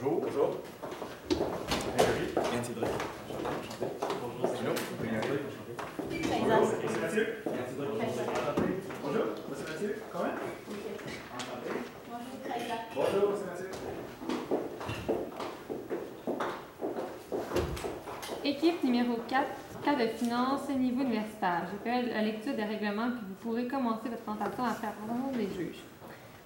Bonjour. Bonjour. Grégory. Yann Cédric. Enchanté. Bonjour, c'est Bruno. Grégory. Enchanté. Bonjour, c'est Mathieu. Yann Cédric. Enchanté. Bonjour, c'est Mathieu. Comment? Enchanté. Bonjour, Kaïla. Bonjour, c'est Mathieu. Équipe numéro 4, cas de finance, niveau universitaire. Je fais la lecture des règlements puis vous pourrez commencer votre présentation après la présentation des juges.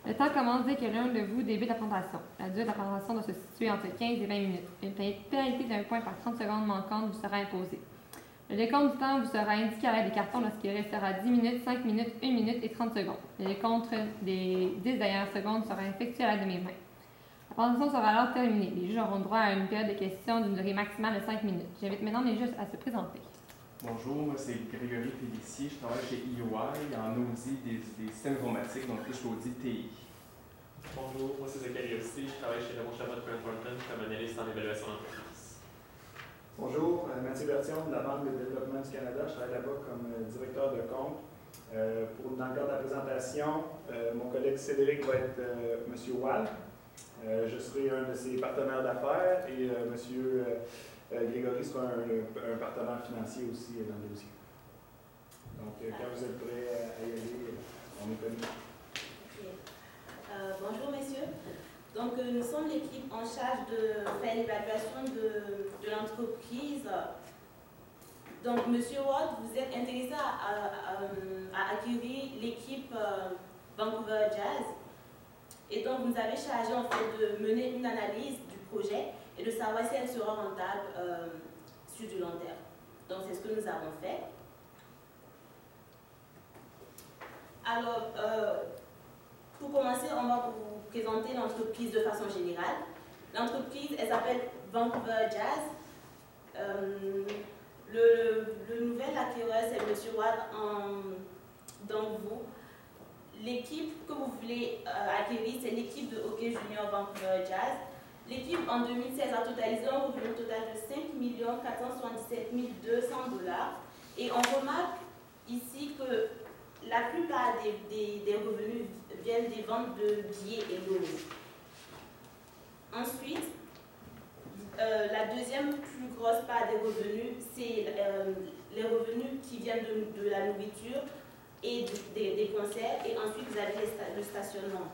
Le temps commence dès que l'un de vous débute la présentation. La durée de la présentation doit se situer entre 15 et 20 minutes. Une pénalité d'un point par 30 secondes manquantes vous sera imposée. Le décompte du temps vous sera indiqué à l'aide des cartons lorsqu'il restera 10 minutes, 5 minutes, 1 minute et 30 secondes. Le décompte des 10 dernières secondes sera effectué à l'aide de mes mains. La présentation sera alors terminée. Les juges auront droit à une période de questions d'une durée maximale de 5 minutes. J'invite maintenant les juges à se présenter. Bonjour, moi c'est Grégory Félicie, je travaille chez EY en audit des systèmes informatiques, donc je suis audit TI. Bonjour, moi c'est Zachary aussi, je travaille chez Raymond Chabot Grant Thornton comme analyste en évaluation d'entreprise. Bonjour, Mathieu Bertillon de la Banque de développement du Canada. Je travaille là-bas comme directeur de compte. Dans le cadre de la présentation, mon collègue Cédric va être M. Wall. Je serai un de ses partenaires d'affaires et M. Grégory sera un partenaire financier aussi dans le dossier. Donc, quand vous êtes prêts à y aller, on est connu. Okay. Bonjour messieurs. Donc nous sommes l'équipe en charge de faire l'évaluation de l'entreprise. Donc Monsieur Watt, vous êtes intéressé à acquérir l'équipe Vancouver Jazz. Et donc vous nous avez chargé en fait de mener une analyse du projet et de savoir si elle sera rentable sur du long terme. Donc c'est ce que nous avons fait. Alors, pour commencer, on va vous présenter l'entreprise de façon générale. L'entreprise, elle s'appelle Vancouver Jazz. Le nouvel acquéreur, c'est M. Watt donc vous. L'équipe que vous voulez acquérir, c'est l'équipe de hockey junior Vancouver Jazz. L'équipe en 2016 a totalisé un revenu total de 5 477 200 $. Et on remarque ici que la plupart des revenus viennent des ventes de billets et lots. Ensuite, la deuxième plus grosse part des revenus, c'est les revenus qui viennent de la nourriture et des concerts. Et ensuite, vous avez le stationnement.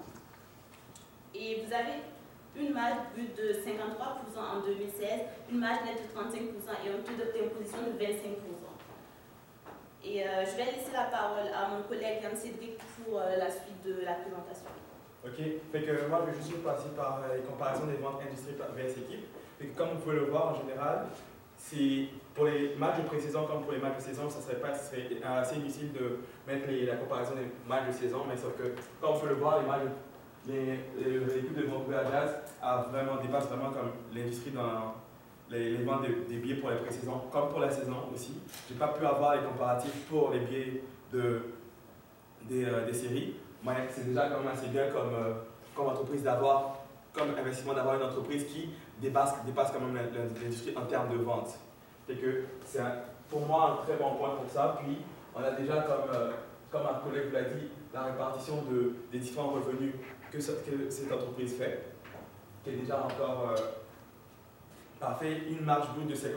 Et vous avez une marge brute de 53% en 2016, une marge nette de 35% et un taux d'imposition de 25%. Et je vais laisser la parole à mon collègue Yann Cédric pour la suite de la présentation. Ok, fait que moi je vais juste passer par les comparaisons des ventes industrie vs équipe. Fait que comme vous pouvez le voir en général, pour les matchs de pré-saison comme pour les matchs de saison, ça serait assez difficile de mettre la comparaison des matchs de saison, mais sauf que comme on peut le voir, l'équipe de Vancouver Jazz dépasse vraiment comme l'industrie dans les ventes des billets pour la pré-saison, comme pour la saison aussi. Je n'ai pas pu avoir les comparatifs pour les billets des séries, mais c'est déjà quand même assez bien comme entreprise comme investissement d'avoir une entreprise qui dépasse quand même l'industrie en termes de vente. Et que c'est pour moi un très bon point pour ça. Puis on a déjà, comme un collègue vous l'a dit, la répartition des différents revenus que cette entreprise fait, qui est déjà encore parfait. Une marge brute de 53%,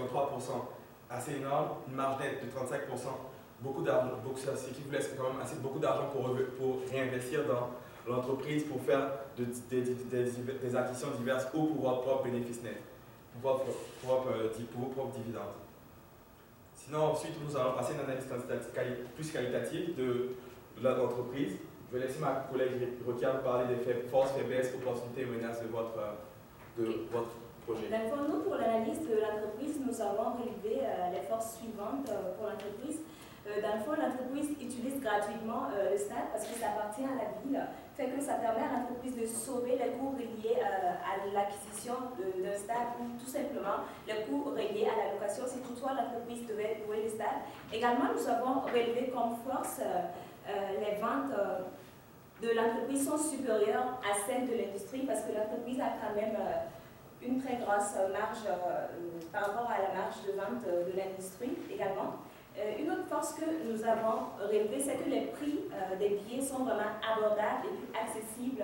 assez énorme, une marge nette de 35%, beaucoup d'argent, ce qui vous laisse quand même beaucoup d'argent pour réinvestir dans l'entreprise, pour faire des acquisitions diverses ou pour votre propre bénéfice net, pour vos propres dividendes. Sinon, ensuite, nous allons passer à une analyse plus qualitative de l'entreprise. Je vais laisser ma collègue Rokia parler des forces, faiblesses, opportunités et menaces de votre projet. Dans nous, pour l'analyse de l'entreprise, nous avons relevé les forces suivantes pour l'entreprise. Dans le fond, l'entreprise utilise gratuitement le stade parce que ça appartient à la ville, fait que ça permet à l'entreprise de sauver les coûts reliés à l'acquisition d'un stade ou tout simplement les coûts reliés à la location si toutefois l'entreprise devait louer le stade. Également, nous avons relevé comme force les ventes de l'entreprise sont supérieures à celles de l'industrie parce que l'entreprise a quand même une très grosse marge par rapport à la marge de vente de l'industrie également. Une autre force que nous avons relevée, c'est que les prix des billets sont vraiment abordables et plus accessibles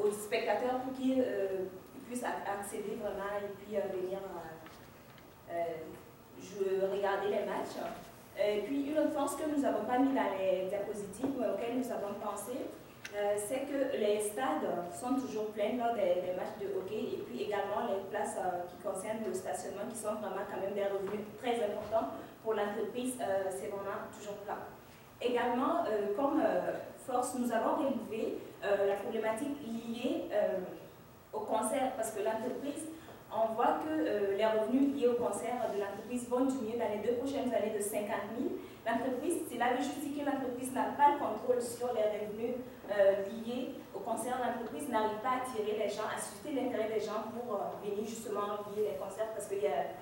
aux spectateurs pour qu'ils puissent accéder vraiment et puis venir regarder les matchs. Et puis une autre force que nous n'avons pas mis dans les diapositives, auxquelles nous avons pensé, c'est que les stades sont toujours pleins lors des matchs de hockey et puis également les places qui concernent le stationnement qui sont vraiment quand même des revenus très importants pour l'entreprise, c'est vraiment toujours plein. Également, comme force, nous avons relevé la problématique liée au concert parce que l'entreprise, on voit que les revenus liés au concert de l'entreprise vont diminuer dans les 2 prochaines années de 50 000. L'entreprise, c'est là que je dis que l'entreprise n'a pas le contrôle sur les revenus liés au concert. L'entreprise n'arrive pas à attirer les gens, à susciter l'intérêt des gens pour venir justement lier les concerts parce qu'il y a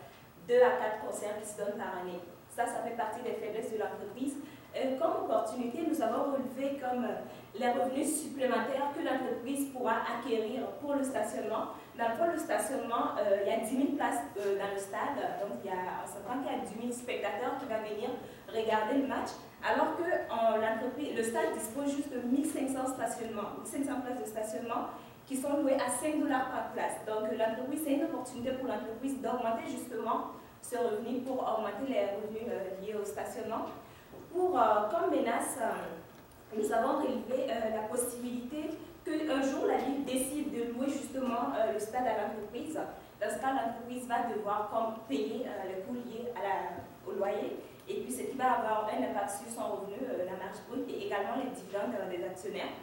2 à 4 concerts qui se donnent par année. Ça fait partie des faiblesses de l'entreprise. Comme opportunité, nous avons relevé comme les revenus supplémentaires que l'entreprise pourra acquérir pour le stationnement. Dans le fond, le stationnement, il y a 10 000 places dans le stade, donc on s'entend qu'il y a 10 000 spectateurs qui vont venir regarder le match, alors que le stade dispose juste de 1500 stationnements, 1500 places de stationnement qui sont louées à 5 $ par place. Donc l'entreprise, c'est une opportunité pour l'entreprise d'augmenter justement ce revenu pour augmenter les revenus liés au stationnement. Comme menace, nous avons relevé la possibilité qu'un jour la ville décide de louer justement le stade à l'entreprise. Dans ce cas, l'entreprise va devoir payer les coûts liés au loyer et puis ce qui va avoir un impact sur son revenu, la marge brute et également les dividendes des actionnaires.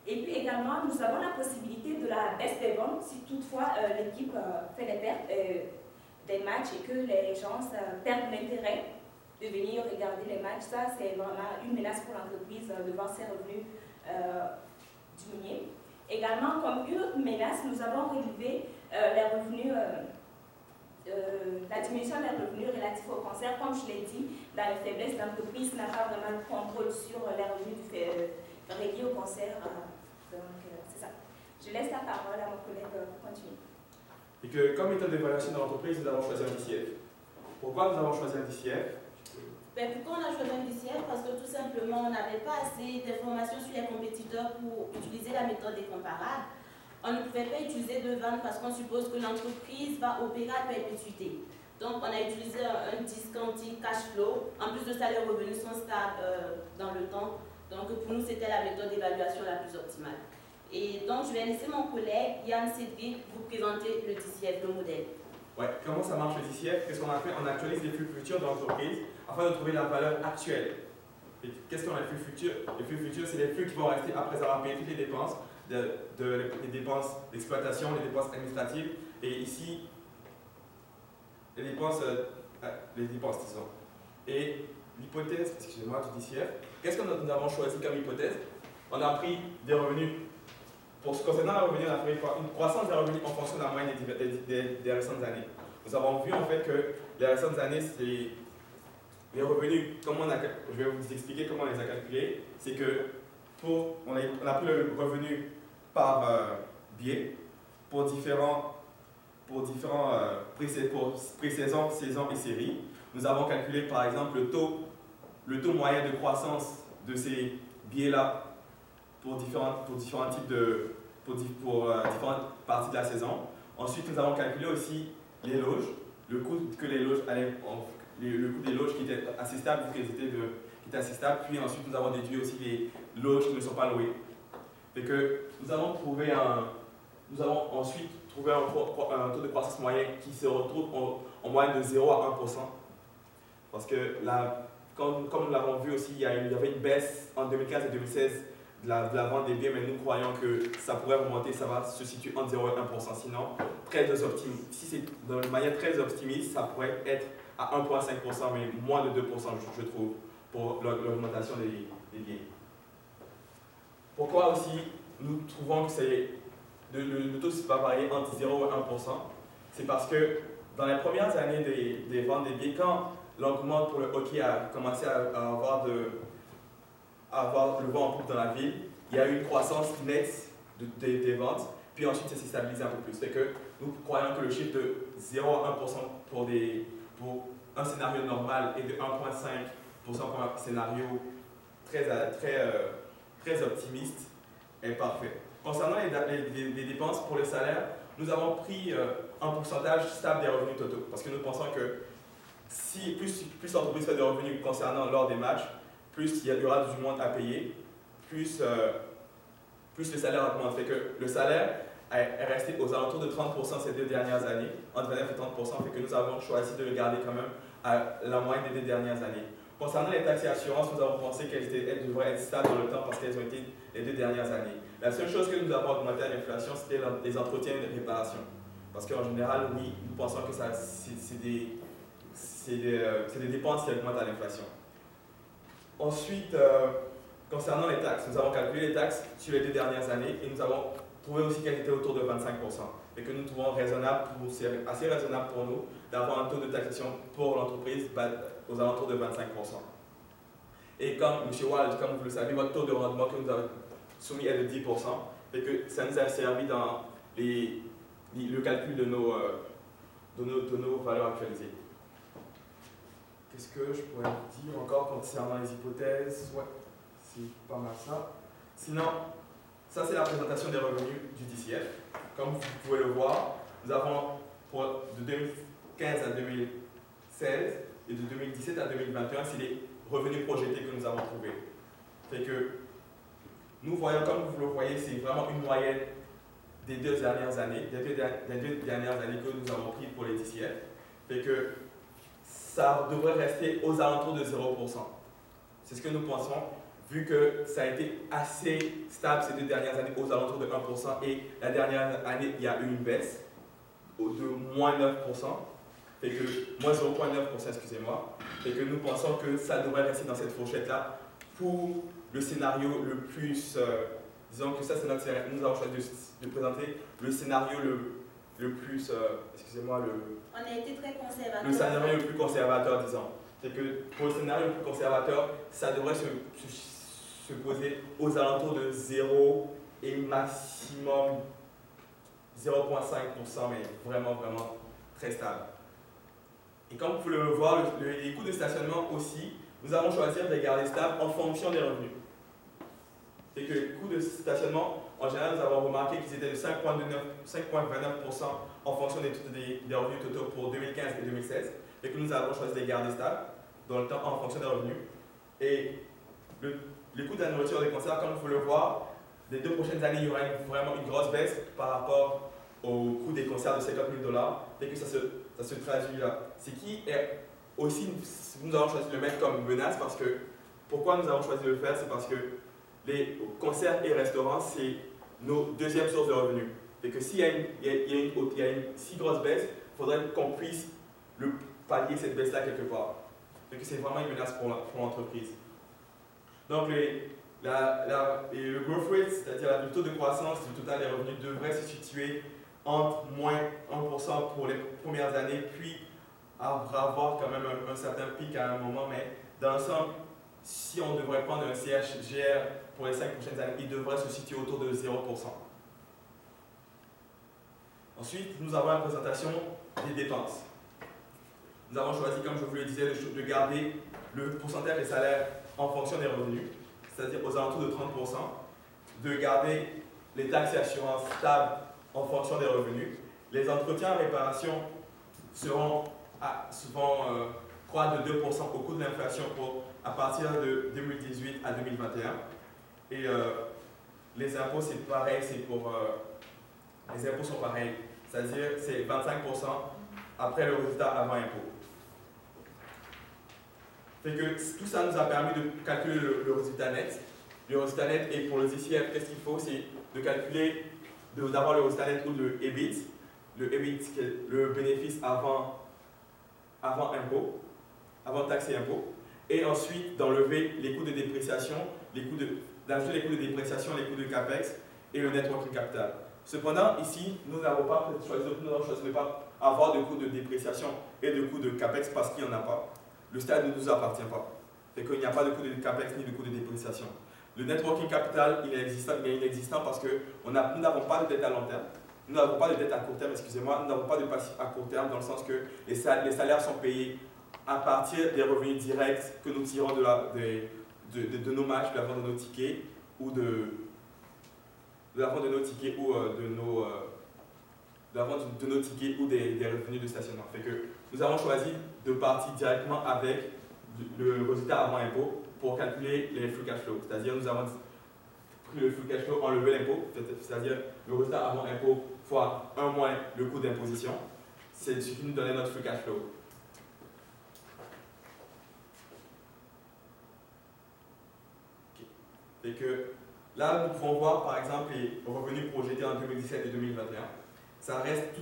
Et puis également, nous avons la possibilité de la baisse des ventes si toutefois l'équipe fait des pertes des matchs et que les gens perdent l'intérêt de venir regarder les matchs. Ça, c'est vraiment une menace pour l'entreprise de voir ses revenus diminuer. Également, comme une autre menace, nous avons relevé les revenus, la diminution des revenus relatifs au concert. Comme je l'ai dit, dans les faiblesses, l'entreprise n'a pas vraiment de contrôle sur les revenus reliés au concert. Donc, c'est ça. Je laisse la parole à mon collègue pour continuer. Et que comme méthode d'évaluation de l'entreprise, nous avons choisi un DCF. Pourquoi nous avons choisi un DCF? Pourquoi on a choisi un DCF? Parce que tout simplement, on n'avait pas assez d'informations sur les compétiteurs pour utiliser la méthode des comparables. On ne pouvait pas utiliser de vente parce qu'on suppose que l'entreprise va opérer à perpétuité. Donc, on a utilisé un discounting cash flow. En plus de ça, les revenus sont stables dans le temps. Donc, pour nous, c'était la méthode d'évaluation la plus optimale. Et donc, je vais laisser mon collègue Yann Cédric vous présenter le DCF, le modèle. Ouais, comment ça marche le DCF? Qu'est-ce qu'on a fait? On actualise les flux futurs de l'entreprise afin de trouver la valeur actuelle. Qu'est-ce qu'on a les flux futurs? Les flux futurs, c'est les flux qui vont rester après avoir payé toutes les dépenses, les dépenses d'exploitation, les dépenses administratives, et ici, les dépenses, disons. Et l'hypothèse, excusez-moi, du DCF, qu'est-ce que nous avons choisi comme hypothèse? On a pris des revenus. Concernant la revenu, on a fait une croissance des revenus en fonction de la moyenne des récentes années. Nous avons vu en fait que les récentes années, c'est les revenus, je vais vous expliquer comment on les a calculés. C'est que on a pris le revenu par biais pour différents pré-saison, saison et série. Nous avons calculé par exemple le taux moyen de croissance de ces biais-là pour différentes parties de la saison. Ensuite, nous avons calculé aussi les loges, le coût des loges qui étaient assez stable, vu qu'elles étaient assez stables. Puis ensuite, nous avons déduit aussi les loges qui ne sont pas louées. Fait que nous avons ensuite trouvé un taux de croissance moyen qui se retrouve en moyenne de 0 à 1%. Parce que comme nous l'avons vu aussi, il y avait une baisse en 2015 et 2016 de la vente des biens, mais nous croyons que ça pourrait remonter, ça va se situer entre 0 et 1%. Sinon, si c'est de manière très optimiste, ça pourrait être à 1,5%, mais moins de 2%, je trouve, pour l'augmentation des biens. Pourquoi aussi nous trouvons que le taux va varier entre 0 et 1%? C'est parce que dans les premières années des ventes des biens, quand l'engouement pour le hockey a commencé à avoir le vent en poupe dans la ville, il y a eu une croissance nette des ventes, puis ensuite ça s'est stabilisé un peu plus. C'est que nous croyons que le chiffre de 0 à 1% pour un scénario normal et de 1,5% pour un scénario très optimiste est parfait. Concernant les dépenses pour les salaires, nous avons pris un pourcentage stable des revenus totaux. Parce que nous pensons que si plus l'entreprise fait de revenus concernant lors des matchs, plus il y aura du monde à payer, plus le salaire augmente. Fait que le salaire est resté aux alentours de 30% ces 2 dernières années, entre 29 et 30%, fait que nous avons choisi de le garder quand même à la moyenne des 2 dernières années. Concernant les taxes et assurances, nous avons pensé qu'elles devraient être stables dans le temps parce qu'elles ont été les 2 dernières années. La seule chose que nous avons augmenté à l'inflation, c'était les entretiens et les réparations. Parce qu'en général, oui, nous pensons que c'est des dépenses qui augmentent à l'inflation. Ensuite, concernant les taxes, nous avons calculé les taxes sur les 2 dernières années et nous avons trouvé aussi qu'elles étaient autour de 25%. Et que nous trouvons assez raisonnable pour nous d'avoir un taux de taxation pour l'entreprise aux alentours de 25%. Et comme M. Wald, comme vous le savez, votre taux de rendement que nous avons soumis est de 10%, et que ça nous a servi dans le calcul de nos valeurs actualisées. Qu'est-ce que je pourrais dire encore concernant les hypothèses? Ouais, c'est pas mal ça. Sinon, ça c'est la présentation des revenus du DCF. Comme vous pouvez le voir, nous avons de 2015 à 2016 et de 2017 à 2021, c'est les revenus projetés que nous avons trouvés. Fait que nous voyons, comme vous le voyez, c'est vraiment une moyenne des 2 dernières années, des deux dernières années que nous avons pris pour les DCF. Fait que ça devrait rester aux alentours de 0%. C'est ce que nous pensons, vu que ça a été assez stable ces 2 dernières années aux alentours de 1%, et la dernière année, il y a eu une baisse de moins 9%, et que, moins 0,9%, excusez-moi, et que nous pensons que ça devrait rester dans cette fourchette-là pour le scénario le plus, disons que ça c'est notre scénario, nous avons choisi de présenter le scénario le plus, excusez-moi, On a été très conservateur. le scénario le plus conservateur, disons. C'est que pour le scénario le plus conservateur, ça devrait se poser aux alentours de 0 et maximum 0,5%, mais vraiment, vraiment très stable. Et comme vous pouvez le voir, les coûts de stationnement aussi, nous avons choisi de les garder stables en fonction des revenus. C'est que les coûts de stationnement, en général, nous avons remarqué qu'ils étaient de 5,29% en fonction des revenus totaux pour 2015 et 2016, et que nous avons choisi de les garder stables dans le temps en fonction des revenus. Et les coûts de la nourriture et des concerts, comme vous pouvez le voir, les 2 prochaines années, il y aura vraiment une grosse baisse par rapport au coût des concerts de $50 000, et que ça se traduit là. Ce qui est aussi, nous avons choisi de le mettre comme menace parce que, pourquoi nous avons choisi de le faire, c'est parce que les concerts et restaurants, c'est nos deuxièmes sources de revenus. Et que s'il y a une si grosse baisse, il faudrait qu'on puisse pallier cette baisse-là quelque part. Et que c'est vraiment une menace pour l'entreprise. Donc, le growth rate, c'est-à-dire le taux de croissance du total des revenus, devrait se situer entre moins 1% pour les premières années, puis avoir quand même un certain pic à un moment, mais dans l'ensemble, si on devrait prendre un CHGR pour les 5 prochaines années, il devrait se situer autour de 0%. Ensuite, nous avons la présentation des dépenses. Nous avons choisi, comme je vous le disais, de garder le pourcentage des salaires en fonction des revenus, c'est-à-dire aux alentours de 30%, de garder les taxes et assurances stables en fonction des revenus. Les entretiens et réparations seront souvent croître de 2% au coût de l'inflation à partir de 2018 à 2021. Et les impôts, c'est pareil, les impôts sont pareils, c'est-à-dire c'est 25% après le résultat avant impôt. Fait que tout ça nous a permis de calculer le résultat net. Le résultat net, et pour le DCF, qu'est-ce qu'il faut? C'est de calculer, d'avoir le résultat net ou le EBIT. Le EBIT, c'est le bénéfice avant impôt, avant taxes et impôts. Et ensuite, d'enlever les coûts de dépréciation, d'ajouter les coûts de dépréciation, les coûts de CAPEX et le net working capital. Cependant, ici, nous n'avons pas choisi de ne pas avoir de coûts de dépréciation et de coûts de CAPEX parce qu'il n'y en a pas. Le stade ne nous appartient pas. Fait qu'il n'y a pas de coût de CAPEX ni de coût de dépréciation. Le net working capital, il est inexistant parce que nous n'avons pas de dette à long terme. Nous n'avons pas de dette à court terme, excusez-moi. Nous n'avons pas de passif à court terme dans le sens que les salaires sont payés à partir des revenus directs que nous tirons de nos matchs, de la vente de nos tickets ou de la vente de nos tickets ou de la vente de nos tickets ou des revenus de stationnement. Fait que nous avons choisi de partir directement avec le résultat avant impôt pour calculer les free cash flow. C'est-à-dire nous avons pris le free cash flow, enlevé l'impôt, c'est-à-dire le résultat avant impôt fois 1 moins le coût d'imposition. C'est ce qui nous donnait notre free cash flow. Okay. Fait que là, nous pouvons voir par exemple les revenus projetés en 2017 et 2021. Ça reste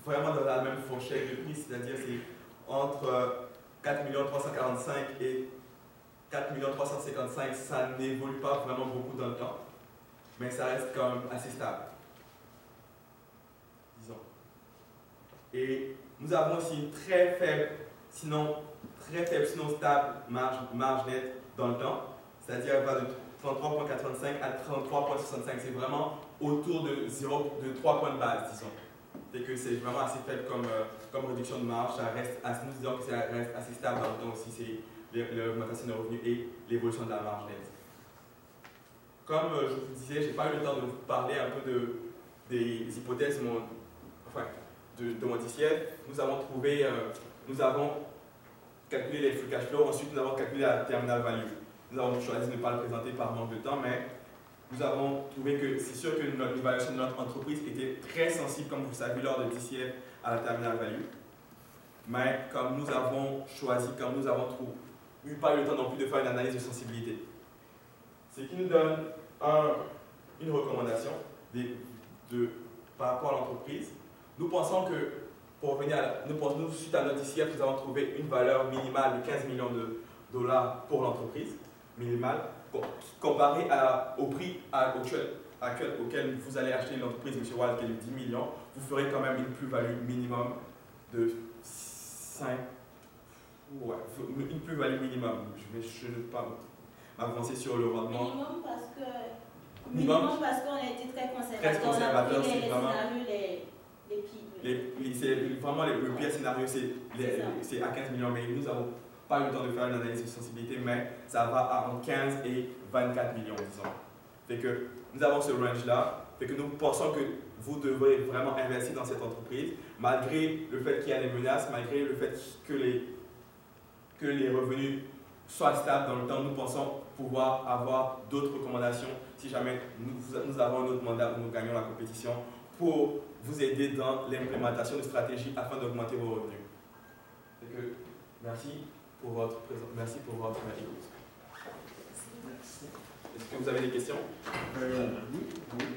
vraiment dans la même fourchette de prix, c'est-à-dire c'est entre 4 345 000 et 4 355 000, ça n'évolue pas vraiment beaucoup dans le temps, mais ça reste quand même assez stable, disons. Et nous avons aussi une très faible, sinon stable marge nette dans le temps, c'est-à-dire elle va de 33,85 à 33,65. C'est vraiment autour de 3 points de base, disons. Et que c'est vraiment assez faible comme réduction de marge. Nous disons que ça reste assez stable dans le temps aussi, c'est l'augmentation des revenus et l'évolution de la marge nette. Comme je vous disais, je n'ai pas eu le temps de vous parler un peu des hypothèses de mon DCF. Nous avons calculé les free cash flow, ensuite nous avons calculé la terminal value. Nous avons choisi de ne pas le présenter par manque de temps, mais nous avons trouvé que c'est sûr que l'évaluation de notre entreprise était très sensible, comme vous savez, lors de DCF à la terminal value. Mais comme nous avons pas eu le temps non plus de faire une analyse de sensibilité. Ce qui nous donne une recommandation par rapport à l'entreprise. Nous pensons que, suite à notre DCF, nous avons trouvé une valeur minimale de 15 millions de dollars pour l'entreprise, minimale, comparé au prix actuel auquel vous allez acheter l'entreprise, M. Wald, qui est de 10 millions, vous ferez quand même une plus-value minimum de 5. Ouais, une plus-value minimum. Je ne vais pas m'avancer sur le rendement. Minimum parce qu'on a été très conservateur. Très conservateur, c'est vraiment. Vraiment le pire scénario, c'est à 15 millions, mais nous n'avons pas eu le temps de faire une analyse de sensibilité, mais ça va à entre 15 et 24 millions, disons. Fait que nous avons ce range-là, fait que nous pensons que vous devrez vraiment investir dans cette entreprise, malgré le fait qu'il y a des menaces, malgré le fait que les revenus soient stables dans le temps. Nous pensons pouvoir avoir d'autres recommandations si jamais nous avons un autre mandat où nous gagnons la compétition pour vous aider dans l'implémentation de stratégies afin d'augmenter vos revenus. Fait que, merci pour votre écoute. Merci. Est-ce que vous avez des questions? Oui,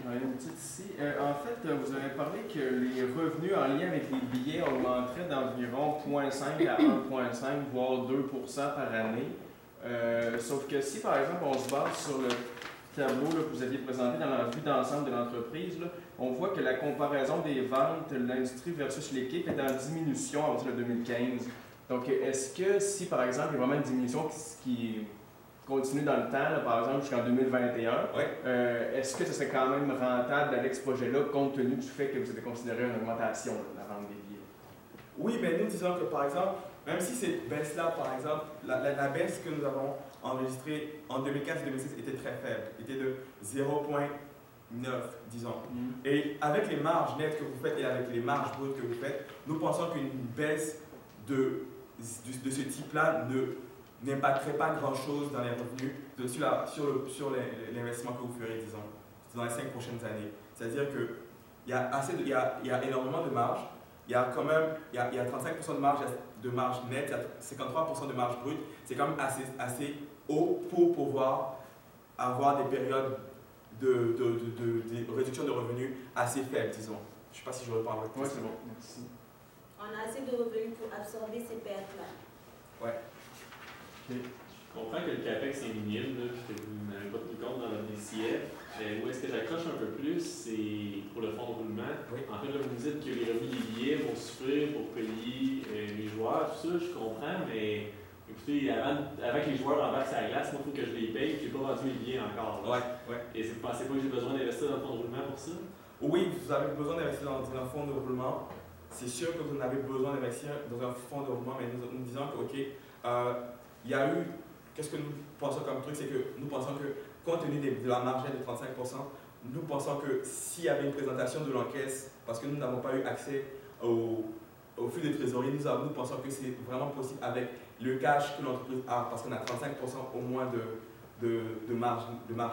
j'en ai une petite ici. En fait, vous avez parlé que les revenus en lien avec les billets augmenteraient d'environ 0,5 à 1,5, voire 2% par année. Sauf que si, par exemple, on se base sur le tableau là, que vous aviez présenté dans la vue d'ensemble de l'entreprise, on voit que la comparaison des ventes, l'industrie versus l'équipe est en diminution à partir de 2015. Donc, est-ce que si, par exemple, il y a vraiment une diminution qui continue dans le temps, là, par exemple jusqu'en 2021, est-ce que ce serait quand même rentable avec ce projet-là, compte tenu du fait que vous avez considéré une augmentation de la vente des billets? Oui, mais nous disons que, par exemple, même si cette baisse-là, par exemple, la baisse que nous avons enregistrée en 2015-2016 était très faible, était de 0,9, disons. Et avec les marges nettes que vous faites et avec les marges brutes que vous faites, nous pensons qu'une baisse de ce type-là n'impacterait pas grand-chose dans les revenus sur l'investissement que vous ferez, disons, dans les 5 prochaines années. C'est-à-dire qu'il y a énormément de marge. Il y a quand même 35% de marge nette, il y a 53% de marge brute. C'est quand même assez haut pour pouvoir avoir des périodes de réduction de revenus assez faibles, disons. Je ne sais pas si je réponds à votre question. Oui, c'est bon, merci. On a assez de revenus pour absorber ces pertes-là. Ouais. Je comprends que le CAPEX est minime, là, puis que vous n'avez pas pris compte dans votre DCF. Où est-ce que j'accroche un peu plus, c'est pour le fonds de roulement. Oui. En fait, là, vous me dites que les revenus des billets vont suffire pour payer les joueurs, tout ça, je comprends, mais écoutez, avant que les joueurs embarquent sur la glace, moi, il faut que je les paye, puis je n'ai pas vendu mes billets encore. Ouais. Et vous ne pensez pas que j'ai besoin d'investir dans le fonds de roulement pour ça? Oui, vous avez besoin d'investir dans un fonds de roulement. C'est sûr que vous en avez besoin d'investir dans un fonds de roulement, mais nous disons que, OK, il y a eu, qu'est-ce que nous pensons comme truc, c'est que nous pensons que, compte tenu de la marge de 35%, nous pensons que s'il y avait une présentation de l'encaisse, parce que nous n'avons pas eu accès au flux de trésorerie, nous pensons que c'est vraiment possible avec le cash que l'entreprise a, parce qu'on a 35% au moins de marge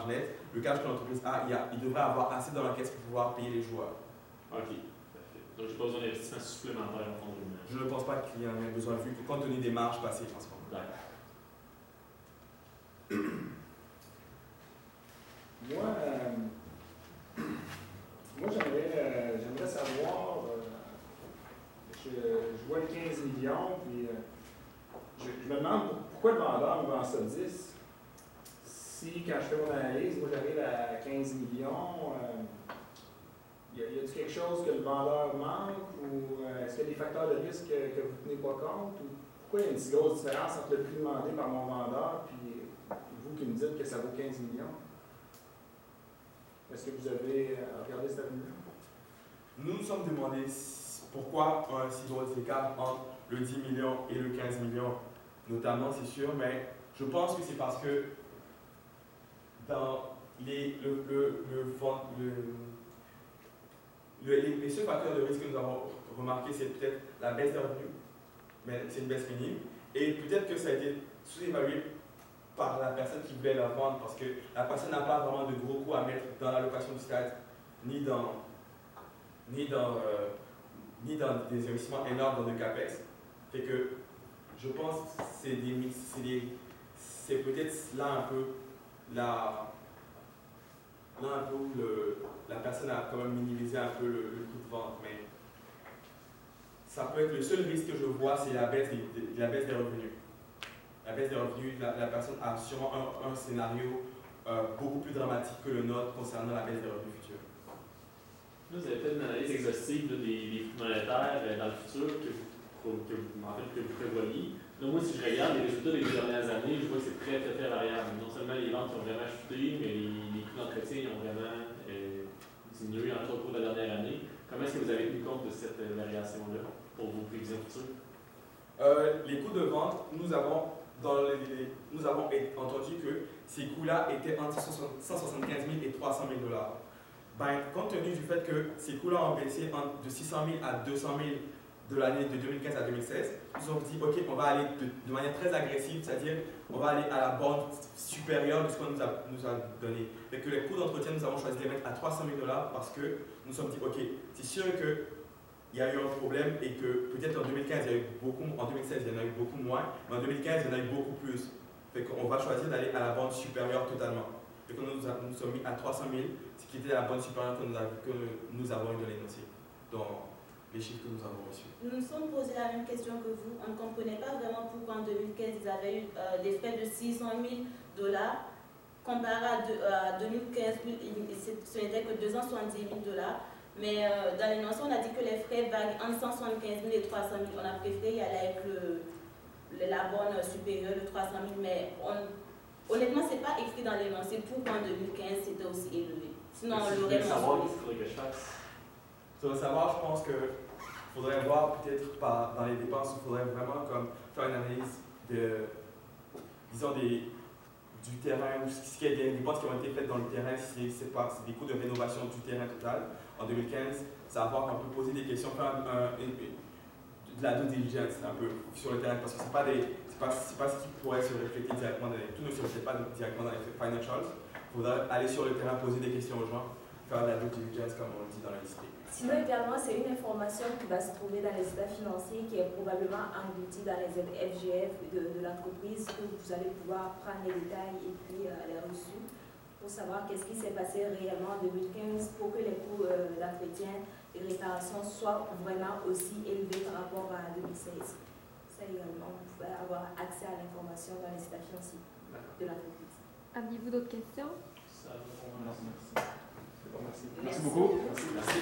nette. Le cash que l'entreprise a, il devrait avoir assez dans l'encaisse pour pouvoir payer les joueurs. OK, parfait. Donc, je n'ai pas besoin d'investissement supplémentaire en fond de roulement. Je ne pense pas qu'il y en ait besoin, vu que compte tenu des marges passées en ce moment. D'accord. Moi j'aimerais savoir, je vois le 15 millions, puis je me demande pourquoi le vendeur me vend ça 10. Si quand je fais mon analyse, moi j'arrive à 15 millions, y a-t-il quelque chose que le vendeur manque, ou est-ce qu'il y a des facteurs de risque que vous ne tenez pas compte, ou pourquoi il y a une si grosse différence entre le prix demandé par mon vendeur et vous qui me dites que ça vaut 15 millions? Est-ce que vous avez regardé cette avenue-là? Nous nous sommes demandé pourquoi un si gros écart entre le 10 millions et le 15 millions, notamment, c'est sûr, mais je pense que c'est parce que dans les seuls facteurs de risque que nous avons remarqué, c'est peut-être la baisse des revenus, mais c'est une baisse minime, et peut-être que ça a été sous-évalué par la personne qui voulait la vendre, parce que la personne n'a pas vraiment de gros coûts à mettre dans la location du stade, ni dans des investissements énormes dans le CAPEX. Fait que je pense que c'est peut-être là un peu où la personne a quand même minimisé un peu le coût de vente, mais ça peut être le seul risque que je vois, c'est la baisse des revenus. La baisse des revenus, la personne a sûrement un scénario beaucoup plus dramatique que le nôtre concernant la baisse des revenus futurs. Là, vous avez fait une analyse exhaustive là, des flux monétaires dans le futur que vous prévoyez. Là, moi, si je regarde les résultats des 2 dernières années, je vois que c'est très, très, très variable. Non seulement les ventes ont vraiment chuté, mais les coûts d'entretien ont vraiment diminué entre autres au cours de la dernière année. Comment est-ce que vous avez tenu compte de cette variation-là pour vos prévisions futures? Les coûts de vente, nous avons entendu que ces coûts-là étaient entre 175 000 et 300 000 $. Ben, compte tenu du fait que ces coûts-là ont baissé de 600 000 à 200 000 de l'année de 2015 à 2016, nous avons dit, OK, on va aller de manière très agressive, c'est-à-dire on va aller à la bande supérieure de ce qu'on nous a donné. Et que les coûts d'entretien, nous avons choisi de les mettre à 300 000 $ parce que nous nous sommes dit, OK, c'est sûr qu'il y a eu un problème et que peut-être en 2015, il y a eu beaucoup, en 2016, il y en a eu beaucoup moins, mais en 2015, il y en a eu beaucoup plus. Fait qu'on va choisir d'aller à la bande supérieure totalement. Fait que nous sommes mis à 300 000, ce qui était la bande supérieure que nous avons eu de l'énoncé dans les chiffres que nous avons reçus. Nous nous sommes posé la même question que vous. On ne comprenait pas vraiment pourquoi en 2015 ils avaient eu des frais de 600 000 $, comparé à 2015, ce n'était que 270 000 $. Mais dans l'énoncé, on a dit que les frais varient entre 175 000 et 300 000. On a préféré y aller avec la borne supérieure de 300 000, mais honnêtement, ce n'est pas écrit dans l'énoncé pourquoi en 2015 c'était aussi élevé. Sinon, on l'aurait mentionné. Sur le savoir, je pense qu'il faudrait voir peut-être dans les dépenses, il faudrait vraiment faire une analyse du terrain, ou ce qui est des dépenses qui ont été faites dans le terrain, si c'est des coûts de rénovation du terrain total. En 2015, savoir un peu poser des questions, faire de la due diligence un peu sur le terrain, parce que c'est pas ce qui pourrait se refléter directement tout ne se reflète pas directement dans les financials. Il faudrait aller sur le terrain, poser des questions aux gens, faire de la due diligence comme on le dit dans la liste. Sinon, également, c'est une information qui va se trouver dans les états financiers qui est probablement engloutie dans les FGF de l'entreprise, que vous allez pouvoir prendre les détails et puis les reçus pour savoir qu'est-ce qui s'est passé réellement en 2015 pour que les coûts d'entretien et réparation soient vraiment aussi élevés par rapport à 2016. Ça également, vous pouvez avoir accès à l'information dans les états financiers de l'entreprise. Aviez-vous d'autres questions? Ça va. Merci. Merci. Merci beaucoup. Merci.